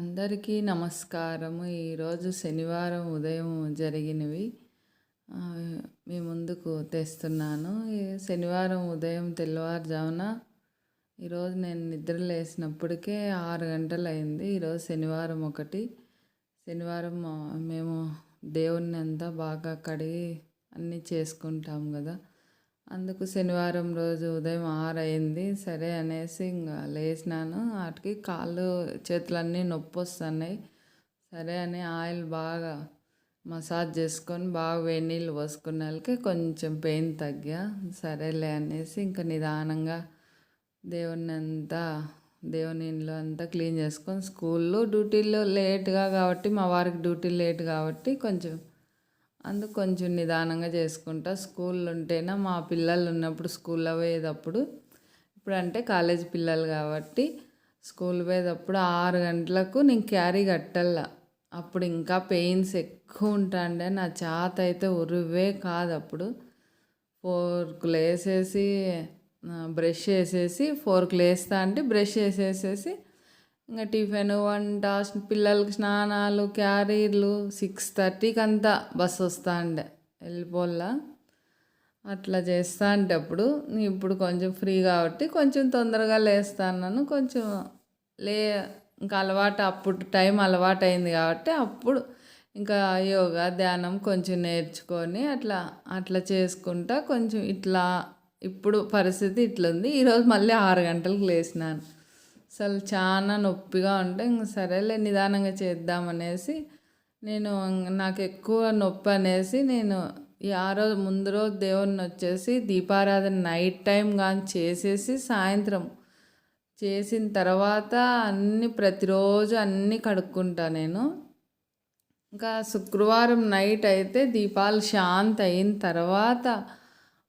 అందరికీ నమస్కారము. ఈరోజు శనివారం ఉదయం జరిగినవి మీ ముందుకు తెస్తున్నాను. ఈ శనివారం ఉదయం తెల్లవారుజామున ఈరోజు నేను నిద్ర లేచినప్పటికే 6 గంటలయింది. ఈరోజు శనివారం శనివారం మేము దేవుణ్ణి అంతా బాగా కడిగి అన్నీ చేసుకుంటాం కదా. అందుకు శనివారం రోజు ఉదయం 6 అయింది. సరే అనేసి ఇంకా లేచినాను. వాటికి కాళ్ళు చేతులన్నీ నొప్పి వస్తున్నాయి. సరే అని ఆయిల్ బాగా మసాజ్ చేసుకొని బాగా వేడి నీళ్ళు పోసుకున్న వాళ్ళకి కొంచెం పెయిన్ తగ్గా. సరేలే అనేసి ఇంకా నిదానంగా దేవుని ఇంట్లో అంతా క్లీన్ చేసుకొని స్కూల్లో డ్యూటీలో లేట్గా కాబట్టి మా వారికి డ్యూటీ లేట్ కాబట్టి అందుకు కొంచెం నిదానంగా చేసుకుంటా. స్కూల్లో ఉంటేనే మా పిల్లలు ఉన్నప్పుడు స్కూల్లో పోయేటప్పుడు ఇప్పుడంటే కాలేజీ పిల్లలు కాబట్టి స్కూల్ పోయేటప్పుడు 6 గంటలకు నేను క్యారీ కట్టాల. అప్పుడు ఇంకా పెయిన్స్ ఎక్కువ ఉంటాండే. నా చేత అయితే ఉరువే కాదు. అప్పుడు 4కు లేసేసి బ్రష్ చేసేసి 4కు లేస్తా అంటే బ్రష్ చేసేసేసి ఇంకా టిఫిన్ వంట పిల్లలకి స్నానాలు క్యారీర్లు 6:30కి అంతా బస్సు వస్తా ఉండే వెళ్ళిపోల్లా. అట్లా చేస్తా అంటే అప్పుడు ఇప్పుడు కొంచెం ఫ్రీ కాబట్టి కొంచెం తొందరగా లేస్తాను. కొంచెం ఇంకా అలవాటు అప్పుడు టైం అలవాటు అయింది కాబట్టి అప్పుడు ఇంకా యోగా ధ్యానం కొంచెం నేర్చుకొని అట్లా చేసుకుంటా కొంచెం ఇప్పుడు పరిస్థితి ఇట్లుంది. ఈరోజు మళ్ళీ 6 గంటలకు లేచినాను. అసలు చాలా నొప్పిగా ఉంటే ఇంక సరేలే నిదానంగా చేద్దామనేసి నాకు ఎక్కువ నొప్పి అనేసి నేను ముందు రోజు దేవుణ్ణి వచ్చేసి దీపారాధన నైట్ టైం కానీ చేసేసి సాయంత్రం చేసిన తర్వాత ప్రతిరోజు అన్నీ కడుక్కుంటా నేను. ఇంకా శుక్రవారం నైట్ అయితే దీపాలు శాంతి అయిన తర్వాత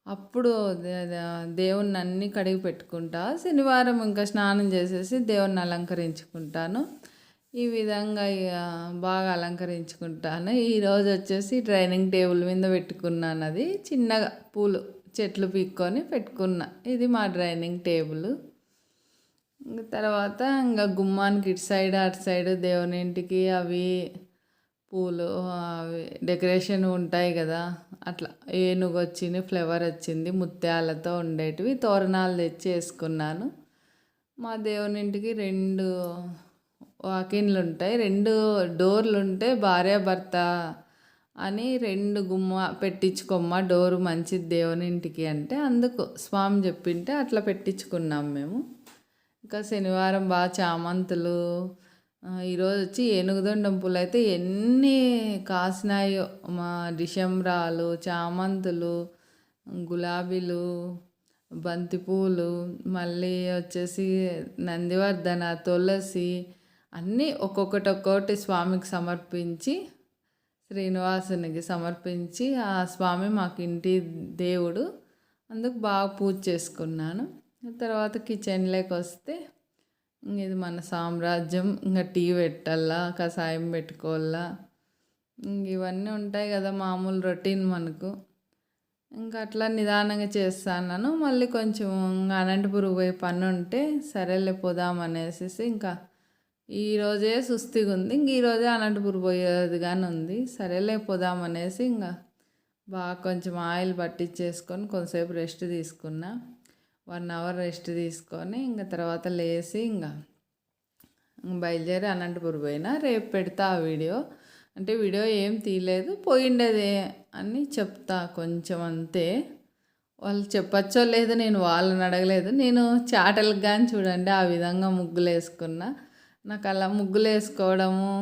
అప్పుడు దేవుణ్ణి అన్నీ కడిగి పెట్టుకుంటా. శనివారం ఇంకా స్నానం చేసేసి దేవుణ్ణి అలంకరించుకుంటాను. ఈ విధంగా బాగా అలంకరించుకుంటాను. ఈరోజు వచ్చేసి డైనింగ్ టేబుల్ మీద పెట్టుకున్నాను. అది చిన్నగా పూలు చెట్లు పీక్కొని పెట్టుకున్నా. ఇది మా డైనింగ్ టేబుల్. తర్వాత ఇంకా గుమ్మానికి ఇటు సైడ్ అటు సైడ్ దేవుని ఇంటికి అవి పూలు అవి డెకరేషన్ ఉంటాయి కదా. అట్లా ఏనుగు వచ్చింది, ఫ్లవర్ వచ్చింది, ముత్యాలతో ఉండేటివి తోరణాలు తెచ్చి వేసుకున్నాను. మా దేవుని ఇంటికి 2 వాకిన్లు ఉంటాయి, 2 డోర్లు ఉంటాయి. భార్యాభర్త అని 2 పెట్టించుకోమ్మ డోరు మంచిది దేవుని ఇంటికి అంటే అందుకు స్వామి చెప్పింటే అట్లా పెట్టించుకున్నాం మేము. ఇంకా శనివారం బాగా చామంతులు ఈరోజు వచ్చి ఏనుగుదొండం పూలు అయితే ఎన్ని కాసినాయో. మా డిసెంబరాలు, చామంతులు, గులాబీలు, బంతిపూలు, మళ్ళీ వచ్చేసి నందివర్ధన, తులసి అన్నీ ఒక్కొక్కటి స్వామికి సమర్పించి శ్రీనివాసునికి సమర్పించి ఆ స్వామి మాకు ఇంటి దేవుడు అందుకు బాగా పూజ చేసుకున్నాను. తర్వాత కిచెన్లోకి వస్తే ఇది మన సామ్రాజ్యం. ఇంకా టీ పెట్టాలా, కషాయం పెట్టుకోవాలా, ఇవన్నీ ఉంటాయి కదా మామూలు రొటీన్ మనకు. ఇంకా అట్లా నిదానంగా చేస్తాను. మళ్ళీ కొంచెం అనంతపురం పోయే పని ఉంటే సరేలే పోదామనేసి ఇంకా ఈరోజే సుస్థిగా ఉంది. ఇంక ఈరోజే అనంతపురం పోయేది కానీ ఉంది. సరేలే పోదామనేసి ఇంకా బాగా కొంచెం ఆయిల్ పట్టించేసుకొని కొంతసేపు రెస్ట్ తీసుకున్నా. 1 అవర్ రెస్ట్ తీసుకొని ఇంకా తర్వాత లేచి ఇంకా బయలుదేరి అనంతపురం పోయినా. రేపు పెడతా ఆ వీడియో. అంటే వీడియో ఏం తీయలేదు, పోయిండేదే అని చెప్తా కొంచెం అంతే. వాళ్ళు చెప్పచ్చో లేదో నేను వాళ్ళని అడగలేదు. నేను చాటలకు కానీ చూడండి ఆ విధంగా ముగ్గులు వేసుకున్నా. నాకు అలా ముగ్గులు వేసుకోవడము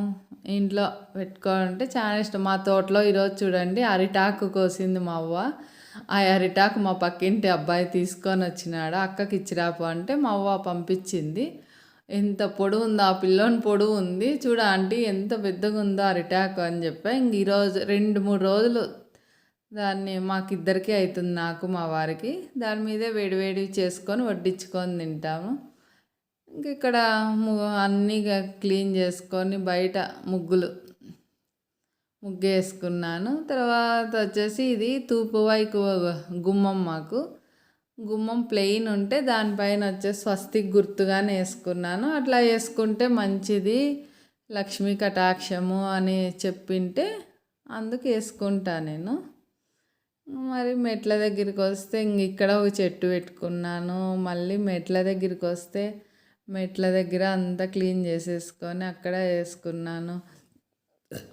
ఇంట్లో పెట్టుకోవడం అంటే చాలా ఇష్టం. మా తోటలో ఈరోజు చూడండి అరిటాకు కోసింది మా అవ్వ. ఆ అరిటాకు మా పక్కింటి అబ్బాయి తీసుకొని వచ్చినాడు. అక్కకి ఇచ్చిరాపు అంటే మా అవ్వ పంపించింది. ఎంత పొడవు ఉందో ఆ పిల్లోని పొడవు ఉంది చూడ ఆంటీ ఎంత పెద్దగా ఉందో అరిటాకు అని చెప్పా. ఇంక ఈరోజు 2-3 రోజులు దాన్ని మాకిద్దరికీ అవుతుంది, నాకు మా వారికి. దాని మీదే వేడివేడి చేసుకొని వడ్డించుకొని తింటాము. ఇంక ఇక్కడ అన్నీ క్లీన్ చేసుకొని బయట ముగ్గేసుకున్నాను. తర్వాత వచ్చేసి ఇది తూర్పు వైపు గుమ్మం. మాకు గుమ్మం ప్లెయిన్ ఉంటే దానిపైన వచ్చేసి స్వస్తిక్ గుర్తుగానే వేసుకున్నాను. అట్లా వేసుకుంటే మంచిది, లక్ష్మీ కటాక్షము అని చెప్పింటే అందుకు వేసుకుంటా నేను. మరి మెట్ల దగ్గరికి వస్తే ఇక్కడ ఒక చెట్టు పెట్టుకున్నాను. మళ్ళీ మెట్ల దగ్గరికి వస్తే మెట్ల దగ్గర అంతా క్లీన్ చేసేసుకొని అక్కడ వేసుకున్నాను.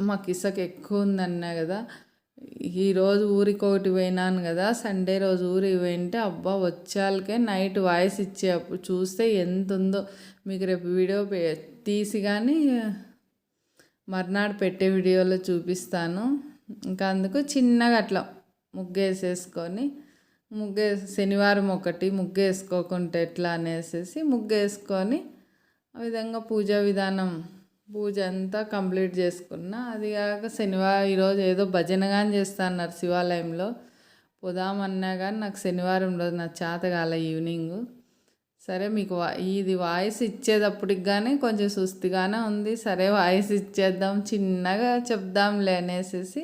మాకు ఇసుక ఎక్కువ ఉందన్నా కదా, ఈరోజు ఊరికి ఒకటి పోయినాను కదా, సండే రోజు ఊరికి పోయింటే అబ్బా వచ్చాలకే నైట్ వాయిస్ ఇచ్చేటప్పుడు చూస్తే ఎంత ఉందో మీకు రేపు వీడియో తీసి కానీ మర్నాడు పెట్టే వీడియోలో చూపిస్తాను. ఇంకా అందుకు చిన్నగా అట్లా ముగ్గేసేసుకొని శనివారం ఒకటి ముగ్గేసుకోకుంటే ఎట్లా అనేసి ముగ్గేసుకొని ఆ విధంగా పూజా విధానం పూజ అంతా కంప్లీట్ చేసుకున్నా. అది కాక శనివారం ఈరోజు ఏదో భజన కానీ చేస్తాన్నారు శివాలయంలో, పోదామన్నా కానీ నాకు శనివారం రోజు నాకు చేత కాల ఈవినింగ్. సరే మీకు ఇది వాయిస్ ఇచ్చేటప్పటికి కానీ కొంచెం సుస్థిగానే ఉంది. సరే వాయిస్ ఇచ్చేద్దాం చిన్నగా చెప్దాంలే అనేసి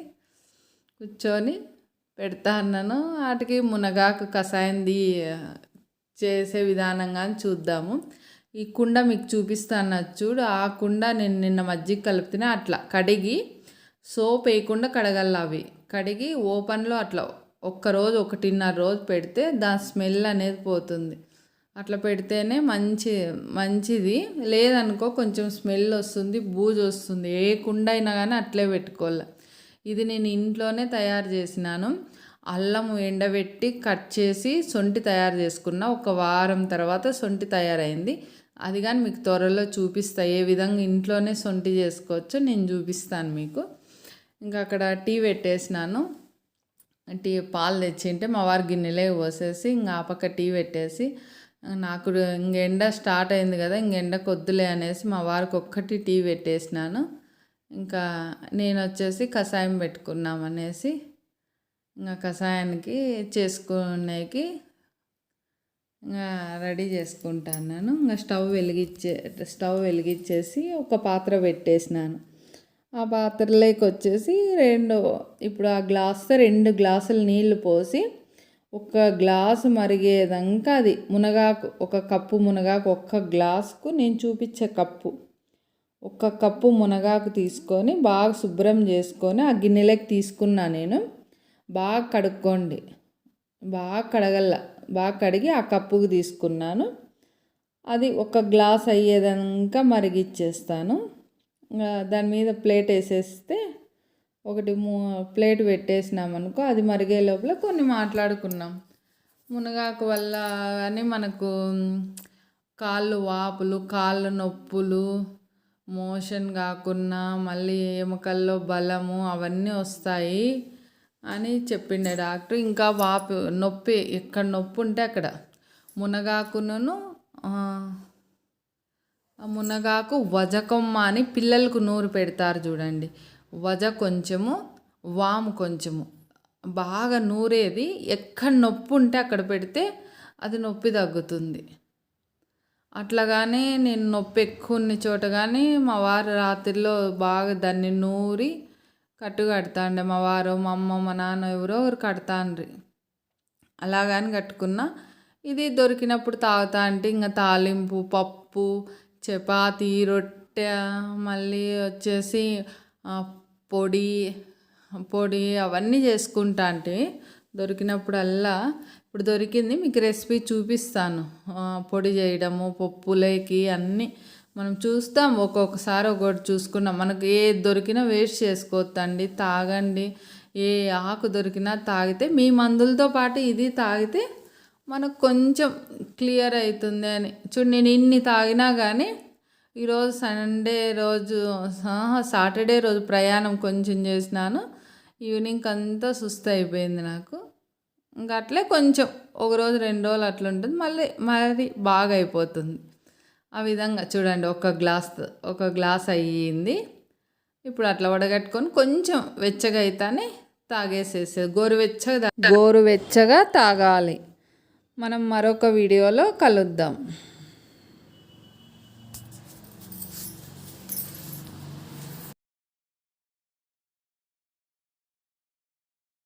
కూర్చొని పెడతా అన్నాను. వాటికి మునగాకు కషాయంది చేసే విధానంగా చూద్దాము. ఈ కుండ మీకు చూపిస్తాను చూడు. ఆ కుండ నేను నిన్న మజ్జిగ కలిపితేనే అట్లా కడిగి సోప్ వేయకుండా కడగల. అవి కడిగి ఓపెన్లో అట్లా ఒక్కరోజు 1.5 రోజు పెడితే దాని స్మెల్ అనేది పోతుంది. అట్లా పెడితేనే మంచిది. లేదనుకో కొంచెం స్మెల్ వస్తుంది, బూజు వస్తుంది. ఏ కుండ అయినా కానీ అట్లే పెట్టుకోవాలి. ఇది నేను ఇంట్లోనే తయారు చేసినాను. అల్లం ఎండబెట్టి కట్ చేసి సొంటి తయారు చేసుకున్నా. ఒక వారం తర్వాత సొంటి తయారైంది. అది కానీ మీకు త్వరలో చూపిస్తా, ఏ విధంగా ఇంట్లోనే సొంటి చేసుకోవచ్చో నేను చూపిస్తాను మీకు. ఇంకా అక్కడ టీ పెట్టేసినాను. పాలు తెచ్చింటే మా వారి గిన్నెలే పోసేసి ఇంకా ఆ పక్క టీ పెట్టేసి, నాకు ఎండ స్టార్ట్ అయింది కదా, ఎండ కొద్దులే అనేసి మా వారికి ఒక్కటి టీ పెట్టేసినాను. ఇంకా నేను వచ్చేసి కషాయం పెట్టుకున్నామనేసి ఇంకా కషాయానికి చేసుకునేకి ఇంకా రెడీ చేసుకుంటాను. ఇంకా స్టవ్ వెలిగించేసి ఒక పాత్ర పెట్టేసినాను. ఆ పాత్రలోకి వచ్చేసి ఇప్పుడు ఆ గ్లాస్తో 2 గ్లాసులు నీళ్లు పోసి ఒక గ్లాసు మరిగేదాకా అది మునగాకు, ఒక కప్పు మునగాకు, ఒక్క గ్లాసుకు నేను చూపించే కప్పు, ఒక కప్పు మునగాకు తీసుకొని బాగా శుభ్రం చేసుకొని ఆ గిన్నెలోకి తీసుకున్నా నేను. బాగా కడుక్కోండి, బాగా కడగల, బాగా కడిగి ఆ కప్పుకు తీసుకున్నాను. అది ఒక గ్లాస్ అయ్యేదాకా మరిగిచ్చేస్తాను. దాని మీద ప్లేట్ వేసేస్తే ప్లేట్ పెట్టేసినామనుకో, అది మరిగే లోపల కొన్ని మాట్లాడుకున్నాం. మునగాకు వల్ల అని మనకు కాళ్ళు వాపులు, కాళ్ళు నొప్పులు, మోషన్ కాకుండా మళ్ళీ ఎముకల్లో బలము అవన్నీ వస్తాయి అని చెప్పిండే డాక్టర్. ఇంకా నొప్పి ఎక్కడ నొప్పి ఉంటే అక్కడ మునగాకు వజకొమ్మ అని పిల్లలకు నూరు పెడతారు చూడండి. వజ కొంచెము, వాము కొంచెము బాగా నూరేది. ఎక్కడ నొప్పి ఉంటే అక్కడ పెడితే అది నొప్పి తగ్గుతుంది. అట్లాగానే నేను నొప్పి ఎక్కువ ఉన్న చోట కానీ మా వారు రాత్రిలో బాగా దాన్ని నూరి కట్టుకడతాండే. మా వారు, మా అమ్మ, మా నాన్న ఎవరో ఒకరు కడతాండ్రి. అలాగని కట్టుకున్నా. ఇది దొరికినప్పుడు తాగుతా అంటే ఇంకా తాలింపు, పప్పు, చపాతీ, రొట్టె, మళ్ళీ వచ్చేసి పొడి అవన్నీ చేసుకుంటా అంటే దొరికినప్పుడల్లా. ఇప్పుడు దొరికింది మీకు రెసిపీ చూపిస్తాను. పొడి చేయడము, పప్పులేకి అన్నీ మనం చూస్తాం. ఒక్కొక్కసారి ఒకటి చూసుకున్నాం. మనకు ఏది దొరికినా వేస్ట్ చేసుకోవద్దండి, తాగండి. ఏ ఆకు దొరికినా తాగితే మీ మందులతో పాటు ఇది తాగితే మనకు కొంచెం క్లియర్ అవుతుంది అని. చూడు, నేను ఇన్ని తాగినా కానీ ఈరోజు సాటర్డే రోజు ప్రయాణం కొంచెం చేసినాను. ఈవినింగ్ అంతా సుస్థ అయిపోయింది నాకు. ఇంకా అట్లే కొంచెం 1 రోజు 2 రోజులు అట్లా ఉంటుంది, మరి బాగా అయిపోతుంది. ఆ విధంగా చూడండి, ఒక గ్లాస్ అయ్యింది. ఇప్పుడు అట్లా వడగట్టుకొని కొంచెం వెచ్చగా అయితేనే తాగేసేసేది. గోరువెచ్చగా తాగాలి. మనం మరొక వీడియోలో కలుద్దాం.